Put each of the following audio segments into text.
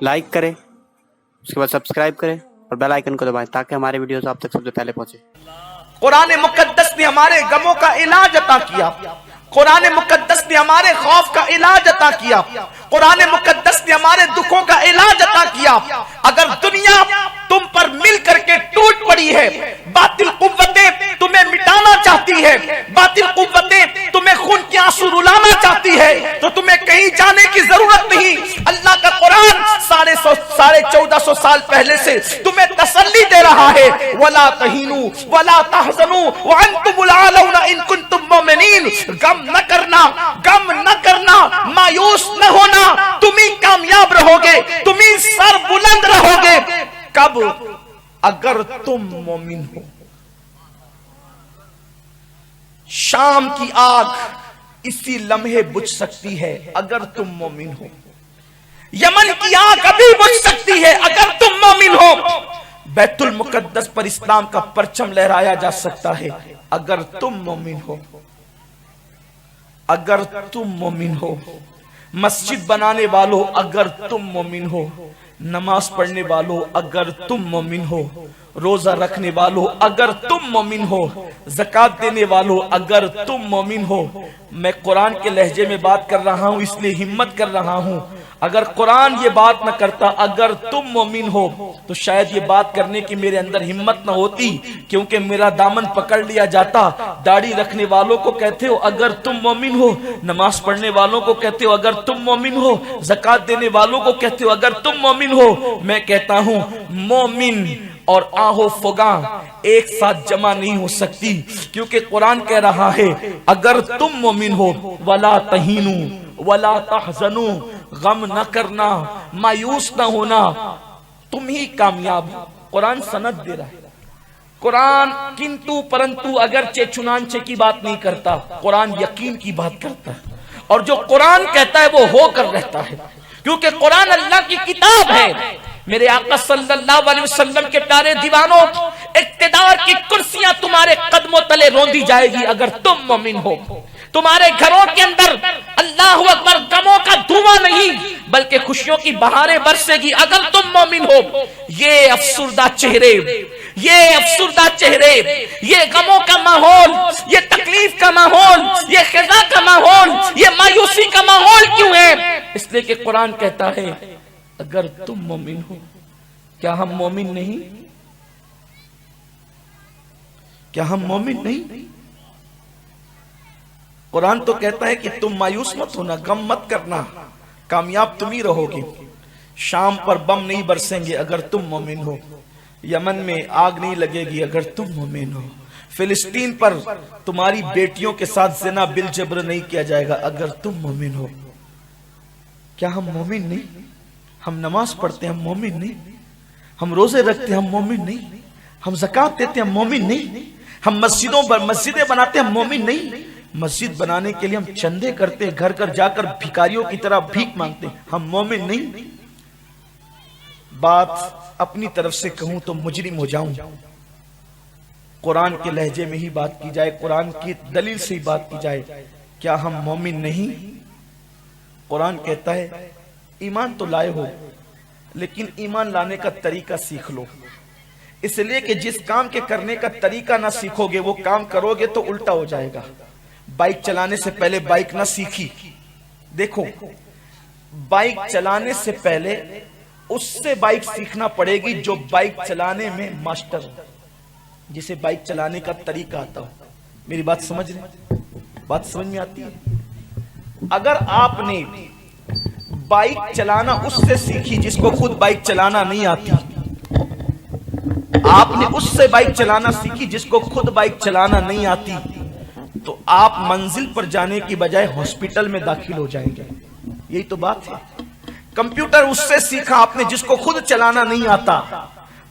Like کریں، اس کے بعد سبسکرائب کریں اور بیل آئیکن کو دبائیں تاکہ ہمارے ویڈیوز آپ تک سب سے پہلے پہنچے۔ قرآن مقدس نے ہمارے غموں کا علاج عطا کیا، قرآن مقدس نے ہمارے خوف کا علاج عطا کیا، قرآن مقدس نے ہمارے دکھوں کا علاج عطا کیا۔ اگر دنیا تم پر مل کر کے ٹوٹ پڑی ہے، باطل قوتیں تمہیں مٹانا چاہتی ہے، باطل قوتیں تمہیں خون کے آنسو رلانا چاہتی ہے، تو تمہیں کہیں جانے کی ضرورت نہیں۔ اللہ کا قرآن 1450 سال پہلے سے تمہیں تسلی دے رہا ہے، وَلَا تَهِنُوا وَلَا تَحْزَنُوا وَأَنْتُمُ الْأَعْلَوْنَ إِن كُنتُم مُّؤْمِنِينَ۔ غم نہ کرنا، مایوس نہ ہونا، تم ہی کامیاب رہو گے، تم ہی سر بلند رہو گے۔ کب؟ اگر تم مومن ہو۔ شام کی آگ اسی لمحے بجھ سکتی ہے اگر تم مومن ہو، یمن کی آگ ابھی بجھ سکتی ہے اگر تم مومن ہو، بیت المقدس پر اسلام کا پرچم لہرایا جا سکتا ہے اگر تم مومن ہو، اگر تم مومن ہو۔ مسجد بنانے والوں اگر تم مومن ہو، نماز پڑھنے والوں اگر تم مومن ہو، روزہ رکھنے والوں اگر تم مومن ہو، زکوٰۃ دینے والوں اگر تم مومن ہو۔ میں قرآن کے لہجے میں بات کر رہا ہوں اس لیے ہمت کر رہا ہوں، اگر قرآن یہ بات نہ کرتا اگر تم مومن ہو تو شاید یہ بات کرنے کی میرے اندر ہمت نہ ہوتی، کیونکہ میرا دامن پکڑ لیا جاتا۔ داڑھی رکھنے والوں کو کہتے ہو اگر تم مومن ہو، نماز پڑھنے والوں کو کہتے ہو اگر تم مومن ہو، زکوٰۃ دینے والوں کو کہتے ہو اگر تم مومن ہو۔ میں کہتا ہوں مومن اور آہو فگاں ایک ساتھ جمع نہیں ہو سکتی، کیونکہ قرآن کہہ رہا ہے اگر تم مومن ہو وَلَا تَهِنُوا وَلَا تَحْزَنُوا، غم نہ کرنا، مایوس نہ ہونا، تم ہی کامیاب ہو۔ قرآن سند دے رہا ہے، قرآن کنتو پرنتو اگرچہ چنانچہ کی بات نہیں کرتا، قرآن یقین کی بات کرتا ہے، اور جو قرآن کہتا ہے وہ ہو کر رہتا ہے، کیونکہ قرآن اللہ کی کتاب ہے۔ میرے آقا صلی اللہ علیہ وسلم کے پیارے دیوانوں، اقتدار کی کرسیاں تمہارے قدموں تلے روندی جائے گی اگر تم مومن ہو۔ تمہارے گھروں کے اندر اللہ اکبر غموں کا دھواں نہیں بلکہ خوشیوں کی بہاریں برسے گی اگر تم مومن ہو۔ یہ افسردہ چہرے، یہ افسردہ چہرے، یہ غموں کا ماحول، یہ تکلیف کا ماحول، یہ خزاں کا ماحول، یہ مایوسی کا ماحول کیوں ہے؟ اس لیے کہ قرآن کہتا ہے اگر تم مومن ہو۔ کیا ہم مومن نہیں؟ کیا ہم مومن نہیں؟ قرآن تو کہتا ہے کہ تم مایوس مت ہونا، غم مت کرنا، کامیاب تم ہی رہو گے۔ شام پر بم نہیں برسیں گے اگر تم مومن ہو، یمن میں آگ نہیں لگے گی اگر تم مومن ہو، فلسطین پر تمہاری بیٹیوں کے ساتھ زنا بالجبر نہیں کیا جائے گا اگر تم مومن ہو۔ کیا ہم مومن نہیں؟ ہم نماز پڑھتے ہیں ہم مومن نہیں، ہم روزے رکھتے ہیں ہم مومن نہیں، ہم زکوٰۃ دیتے ہیں ہم مومن نہیں، ہم مسجدیں بناتے ہیں ہم مومن نہیں۔ مسجد بنانے کے لیے ہم چندے کرتے ہیں، گھر گھر جا کر بھکاریوں کی طرح بھیک مانگتے ہیں، ہم مومن نہیں۔ بات اپنی طرف سے کہوں تو مجرم ہو جاؤں، قرآن کے لہجے میں ہی بات کی جائے، قرآن کی دلیل سے ہی بات کی جائے، کیا ہم مومن نہیں؟ قرآن کہتا ہے ایمان تو لائے ہو لیکن ایمان لانے کا طریقہ سیکھ لو، اس لیے کہ جس کام کے کرنے کا طریقہ نہ سیکھو گے وہ کام کرو گے تو الٹا ہو جائے گا۔ بائک چلانے سے پہلے بائک نہ سیکھی، دیکھو بائک چلانے سے پہلے اس سے بائک سیکھنا پڑے گی جو بائک چلانے میں ماسٹر ہو، جسے بائک چلانے کا طریقہ آتا ہو۔ میری بات سمجھ رہے؟ بات سمجھ میں آتی ہے؟ اگر آپ نے بائک چلانا اس سے سیکھی جس کو خود بائک چلانا نہیں آتی، آپ نے اس سے بائک چلانا سیکھی جس کو خود بائک چلانا نہیں آتی، تو آپ منزل پر جانے کی بجائے ہاسپٹل میں داخل ہو جائیں گے۔ یہی تو بات ہے۔ کمپیوٹر اس سے سیکھا آپ نے جس کو خود چلانا نہیں آتا،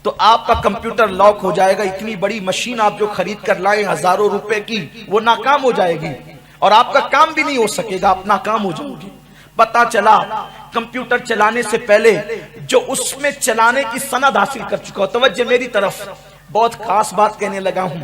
تو آپ کا کمپیوٹر لاک ہو جائے گا، اتنی بڑی مشین آپ جو خرید کر لائیں ہزاروں روپے کی وہ ناکام ہو جائے گی اور آپ کا کام بھی نہیں ہو سکے گا، آپ ناکام ہو جاؤ گے۔ پتا چلا کمپیوٹر چلانے سے پہلے جو اس میں چلانے کی سند حاصل کر چکا ہو، توجہ میری طرف، بہت خاص بات کہنے لگا ہوں،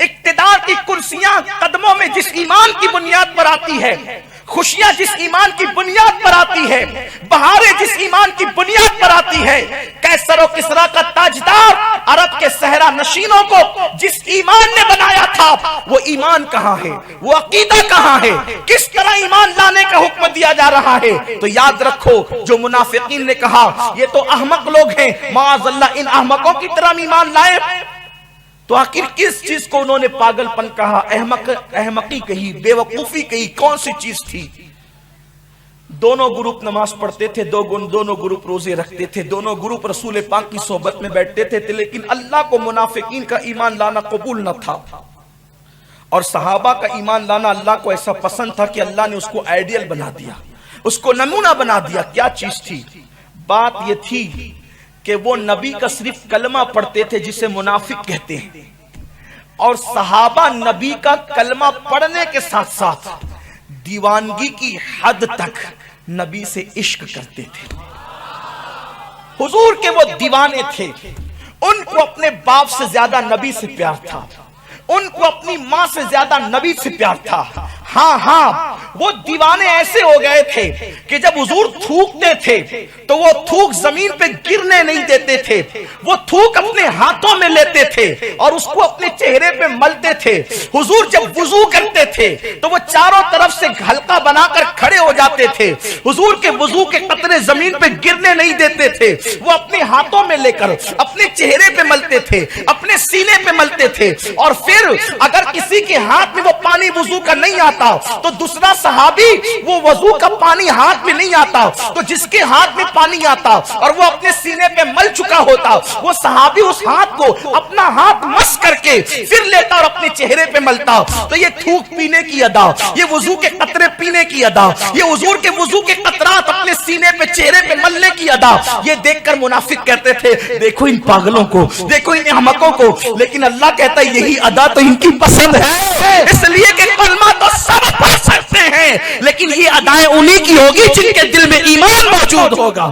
اقتدار کی کرسیاں قدموں میں جس ایمان کی بنیاد پر آتی ہے، خوشیاں جس ایمان کی بنیاد پر آتی ہے، بہاریں جس ایمان کی بنیاد پر آتی ہے، کیسر و کسریٰ کا تاجدار عرب کے صحرا نشینوں کو جس ایمان نے بنایا تھا، وہ ایمان کہاں ہے؟ وہ عقیدہ کہاں ہے؟ کس طرح ایمان لانے کا حکم دیا جا رہا ہے؟ تو یاد رکھو، جو منافقین نے کہا یہ تو احمق لوگ ہیں، معاذ اللہ ان احمقوں کی طرح ایمان لائے، تو آخر کس چیز کو انہوں نے پاگل پن کہا، احمقی کہی، بے وقوفی کہی، کون سی چیز تھی؟ دونوں گروپ نماز پڑھتے تھے، دونوں گروپ روزے رکھتے تھے، دونوں گروپ رسول پاک کی صحبت میں بیٹھتے تھے، لیکن اللہ کو منافقین کا ایمان لانا قبول نہ تھا، اور صحابہ کا ایمان لانا اللہ کو ایسا پسند تھا کہ اللہ نے اس کو آئیڈیل بنا دیا، اس کو نمونہ بنا دیا۔ کیا چیز تھی؟ بات یہ تھی کہ وہ نبی کا صرف کلمہ پڑھتے تھے جسے منافق کہتے ہیں، اور صحابہ نبی کا کلمہ پڑھنے کے ساتھ ساتھ دیوانگی کی حد تک نبی سے عشق کرتے تھے۔ حضور کے وہ دیوانے تھے، ان کو اپنے باپ سے زیادہ نبی سے پیار تھا، ان کو اپنی ماں سے زیادہ نبی سے پیار تھا۔ ہاں وہ دیوانے ایسے ہو گئے تھے کہ جب حضور تھوکتے تھے تو وہ تھوک زمین پہ گرنے نہیں دیتے تھے، وہ تھوک اپنے ہاتھوں میں لیتے تھے اور اس کو اپنے چہرے پہ ملتے تھے۔ حضور جب وضو کرتے تھے تو وہ چاروں طرف سے حلقہ بنا کر کھڑے ہو جاتے تھے، حضور کے وضو کے قطرے زمین پہ گرنے نہیں دیتے تھے، وہ اپنے ہاتھوں میں لے کر اپنے چہرے پہ ملتے تھے، اپنے سینے پہ ملتے تھے، اور پھر اگر کسی کے ہاتھ میں وہ پانی وضو کا نہیں آتا تو دوسرا صحابی وہ وضو کا پانی ہاتھ میں نہیں آتا تو جس کے ہاتھ میں پانی آتا اور وہ اپنے سینے پہ مل چکا ہوتا، وہ صحابی اس ہاتھ کو اپنا ہاتھ مس کر کے پھر لیتا اور اپنے چہرے پہ ملتا۔ تو یہ تھوک پینے کی ادا، یہ وضو کے قطرے پینے کی ادا، یہ حضور کے وضو کے قطرات اپنے سینے پہ چہرے پہ ملنے کی ادا، یہ دیکھ کر منافق کہتے تھے دیکھو ان پاگلوں کو، دیکھو ان احمقوں کو، لیکن اللہ کہتا ہے یہی ادا تو ان کی پسند ہے، اس لیے کہ کلمہ تو سب پڑھ سکتے ہیں لیکن یہ ادائیں انہی کی ہوگی جن کے دل میں ایمان موجود ہوگا۔